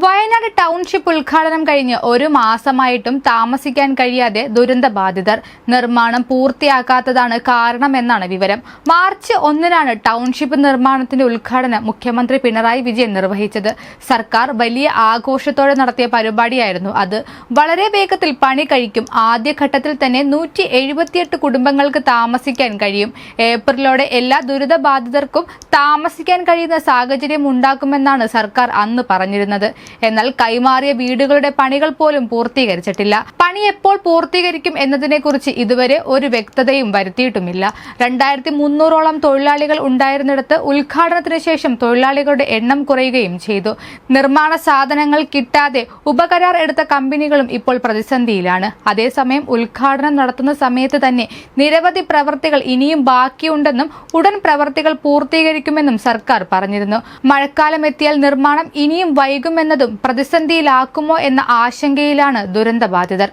Wayanad township ഉദ്ഘാടനം കഴിഞ്ഞ് ഒരു മാസമായിട്ടും താമസിക്കാൻ കഴിയാതെ ദുരന്തബാധിതർ. നിർമ്മാണം പൂർത്തിയാക്കാത്തതാണ് കാരണമെന്നാണ് വിവരം. മാർച്ച് 1-നാണ് ടൗൺഷിപ്പ് നിർമ്മാണത്തിന്റെ ഉദ്ഘാടനം മുഖ്യമന്ത്രി പിണറായി വിജയൻ നിർവഹിച്ചത്. സർക്കാർ വലിയ ആഘോഷത്തോടെ നടത്തിയ പരിപാടിയായിരുന്നു അത്. വളരെ വേഗത്തിൽ പണി കഴിക്കും. ആദ്യഘട്ടത്തിൽ തന്നെ 178 കുടുംബങ്ങൾക്ക് താമസിക്കാൻ കഴിയും. ഏപ്രിലോടെ എല്ലാ ദുരിതബാധിതർക്കും താമസിക്കാൻ കഴിയുന്ന സാഹചര്യം ഉണ്ടാക്കുമെന്നാണ് സർക്കാർ അന്ന് പറഞ്ഞിരുന്നത്. എന്നാൽ കൈമാറിയ വീടുകളുടെ പണികൾ പോലും പൂർത്തീകരിച്ചിട്ടില്ല. പണി എപ്പോൾ പൂർത്തീകരിക്കും എന്നതിനെക്കുറിച്ച് ഇതുവരെ ഒരു വ്യക്തതയും വരുത്തിയിട്ടുമില്ല. 2300ഓളം തൊഴിലാളികൾ ഉണ്ടായിരുന്നിടത്ത് ഉദ്ഘാടനത്തിന് ശേഷം തൊഴിലാളികളുടെ എണ്ണം കുറയുകയും ചെയ്തു. നിർമ്മാണ സാധനങ്ങൾ കിട്ടാതെ ഉപകരാർ എടുത്ത കമ്പനികളും ഇപ്പോൾ പ്രതിസന്ധിയിലാണ്. അതേസമയം ഉദ്ഘാടനം നടത്തുന്ന സമയത്ത് തന്നെ നിരവധി പ്രവൃത്തികൾ ഇനിയും ബാക്കിയുണ്ടെന്നും ഉടൻ പ്രവൃത്തികൾ പൂർത്തീകരിക്കുമെന്നും സർക്കാർ പറഞ്ഞിരുന്നു. മഴക്കാലം എത്തിയാൽ നിർമ്മാണം ഇനിയും വൈകുമെന്നതും പ്രതിസന്ധിയിലാക്കുമോ എന്ന ആശങ്കയിലാണ് ദുരന്തബാധിതർ.